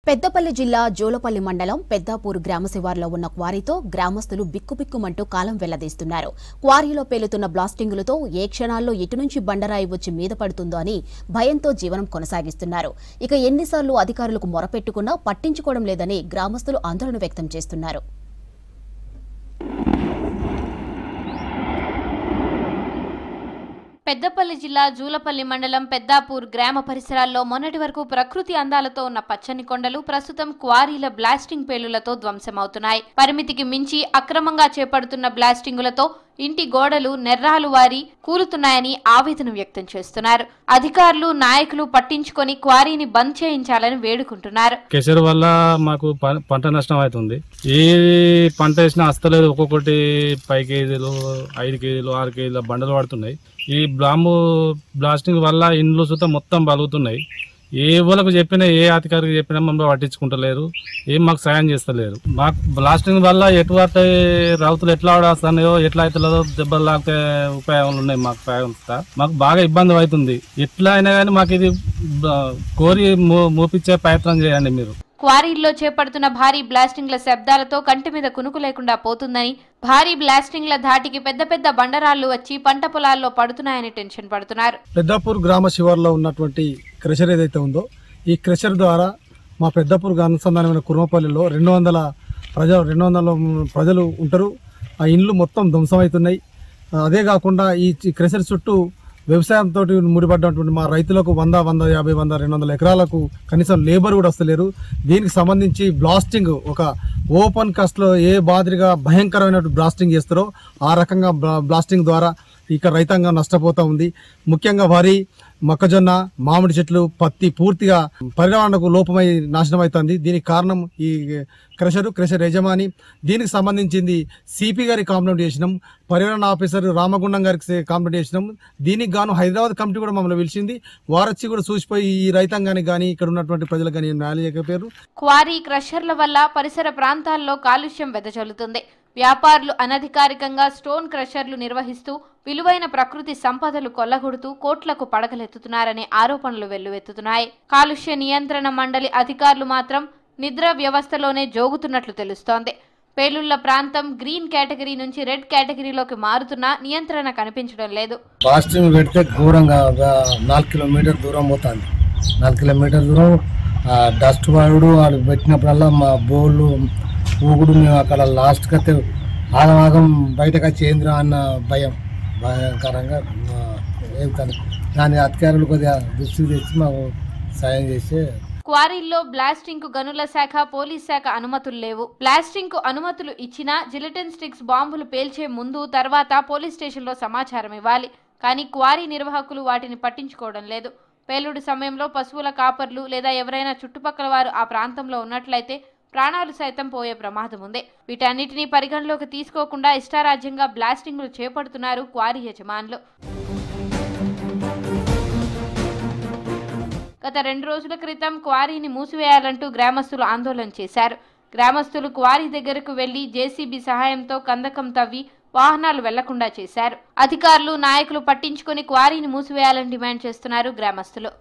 పెద్దపల్లి జిల్లా జోలపల్లి మండలం పెద్దాపూర్ గ్రామ శివారులో ఉన్న క్వారీతో గ్రామస్తులు బిక్కుబిక్కుమంటూ కాలం వెళ్లదీస్తున్నారు. క్వారీలో పేలుతున్న బ్లాస్టింగులతో ఏ క్షణాల్లో ఇటు నుంచి బండరాయి వచ్చి మీద పడుతుందో అని భయంతో జీవనం కొనసాగిస్తున్నారు. ఇక ఎన్నిసార్లు అధికారులకు మొరపెట్టుకున్నా పట్టించుకోవడం లేదని గ్రామస్తులు ఆందోళన వ్యక్తం చేస్తున్నారు. పెద్దపల్లి జిల్లా జూలపల్లి మండలం పెద్దాపూర్ గ్రామ పరిసరాల్లో మొన్నటి వరకు ప్రకృతి అందాలతో ఉన్న పచ్చని కొండలు ప్రస్తుతం క్వారీల బ్లాస్టింగ్ పేలులతో ధ్వంసమవుతున్నాయి. పరిమితికి మించి అక్రమంగా చేపడుతున్న బ్లాస్టింగులతో ఇంటి గోడలు నెర్రాలు వారి కూలుతున్నాయని ఆవేదన వ్యక్తం చేస్తున్నారు. అధికారులు నాయకులు పట్టించుకొని క్వారీని బంద్ చేయించాలని వేడుకుంటున్నారు. కేసర్ వల్ల మాకు పంట నష్టం అవుతుంది. ఏ పంట వేసినా వస్తలేదు. ఒక్కొక్కటి 5 కేజీలు 5 కేజీలు 6 కేజీల బండలు పడుతున్నాయి. ఈ బ్లాస్టింగ్ వల్ల ఇండ్లు సుతా మొత్తం బలుగుతున్నాయి. ఏ వాళ్ళకు చెప్పినా ఏ అధికారికి చెప్పినా మమ్మల్ని పట్టించుకుంటలేరు. ఏం మాకు సాయం చేస్తలేరు. మాకు బ్లాస్టింగ్ వల్ల ఎటువంటి రౌతులు ఎట్లా ఆడేస్తున్నాయో ఎట్లా అవుతుందో దెబ్బలు లాగితే ఉపయోగాలు ఉన్నాయి. మాకు బాగా ఇబ్బంది అవుతుంది. ఎట్లా అయినా కానీ మాకు ఇది కోరి మోపించే ప్రయత్నం చేయండి మీరు. క్వారీల్లో చేపడుతున్న భారీ బ్లాస్టింగ్ల శబ్దాలతో కంటి మీద కునుకు లేకుండా పోతుందని, భారీ బ్లాస్టింగ్ల ధాటికి పెద్ద పెద్ద బండరాళ్లు వచ్చి పంట పొలాల్లో పడుతున్నాయని టెన్షన్ పడుతున్నారు. పెద్దాపూర్ గ్రామ శివారులో ఉన్నటువంటి క్రెషర్ ఏదైతే ఉందో ఈ క్రెషర్ ద్వారా మా పెద్దాపూర్ అనుసంధానమైన కుర్మపల్లిలో 200 ప్రజలు ఉంటారు. ఆ ఇండ్లు మొత్తం ధ్వంసమవుతున్నాయి. అదే కాకుండా ఈ క్రెషర్ చుట్టూ వ్యవసాయంతో ముడిపడ్డటువంటి మా రైతులకు 100, 150, 100, 200 ఎకరాలకు కనీసం లేబర్ కూడా వస్తలేరు. దీనికి సంబంధించి బ్లాస్టింగ్ ఒక ఓపెన్ కాస్ట్లో ఏ మాదిరిగా భయంకరమైన బ్లాస్టింగ్ చేస్తారో ఆ రకంగా బ్లాస్టింగ్ ద్వారా ఇక్కడ రైతాంగం నష్టపోతూ ఉంది. ముఖ్యంగా వరి, మొక్కజొన్న, మామిడి చెట్లు, పత్తి పూర్తిగా పరిమాణకు లోపమై నాశనం అవుతుంది. దీనికి కారణం ఈ క్రెషర్ యజమాని. దీనికి సంబంధించింది సిపి గారికి కంప్లైంట్ చేసినాం, పర్యావరణ ఆఫీసర్ రామగుండం గారికి కంప్లైంట్ చేసినాం. దీనికి గాను హైదరాబాద్ కమిటీ కూడా మమ్మల్ని పిలిచింది. వారొచ్చి కూడా చూసిపోయి ఈ రైతాంగానికి కానీ ఇక్కడ ఉన్నటువంటి ప్రజలకు కానీ న్యాయం చేయకపోయారు. క్వారీ క్రషర్ల వల్ల పరిసర ప్రాంతాల్లో కాలుష్యం వెదజల్లుతుంది. వ్యాపారులు అనధికారికంగా స్టోన్ క్రషర్లు నిర్వహిస్తూ విలువైన ప్రకృతి సంపదలు కొల్లగొడుతూ కోట్లకు పడగలెత్తుతున్నారనే ఆరోపణలు వెల్లువెత్తుతున్నాయి. కాలుష్య నియంత్రణ మండలి అధికారులు మాత్రం నిద్ర వ్యవస్థలోనే జోగుతున్నట్లు తెలుస్తోంది. పేలుళ్ల ప్రాంతం గ్రీన్ కేటగిరీ నుంచి రెడ్ కేటగిరీలోకి మారుతున్నా నియంత్రణ కనిపించడం లేదు. బ్లాస్టింగ్ పెడితే ఘోరంగా 4 కిలోమీటర్ దూరం పోతుంది. 4 కిలోమీటర్ దూరం డస్ట్ వాడు వాళ్ళు పెట్టినప్పుడల్లా మా బోర్లు ఊగుడు మేము అక్కడ లాస్ట్కి అయితే ఆగం బయటకు వచ్చి ఏంద్రా అన్న భయంకరంగా దాని అధికారులు కొద్దిగా దృష్టికి తెచ్చి మాకు సాయం చేస్తే. క్వారీల్లో బ్లాస్టింగ్ కు గనుల శాఖ, పోలీస్ శాఖ అనుమతులు లేవు. బ్లాస్టింగ్ కు అనుమతులు ఇచ్చినా జిలెటిన్ స్టిక్స్ బాంబులు పేల్చే ముందు తర్వాత పోలీస్ స్టేషన్లో సమాచారం ఇవ్వాలి. కానీ క్వారీ నిర్వాహకులు వాటిని పట్టించుకోవడం లేదు. పేలుడు సమయంలో పశువుల కాపర్లు లేదా ఎవరైనా చుట్టుపక్కల వారు ఆ ప్రాంతంలో ఉన్నట్లయితే ప్రాణాలు సైతం పోయే ప్రమాదం ఉంది. వీటన్నిటినీ పరిగణలోకి తీసుకోకుండా ఇష్టారాజ్యంగా బ్లాస్టింగ్లు చేపడుతున్నారు క్వారీ యజమానులు. గత 2 రోజుల క్రితం క్వారీని మూసివేయాలంటూ గ్రామస్తులు ఆందోళన చేశారు. గ్రామస్తులు క్వారీ దగ్గరకు వెళ్లి జేసీబీ సహాయంతో కందకం తవ్వి వాహనాలు వెళ్లకుండా చేశారు. అధికారులు నాయకులు పట్టించుకొని క్వారీని మూసివేయాలని డిమాండ్ చేస్తున్నారు గ్రామస్తులు.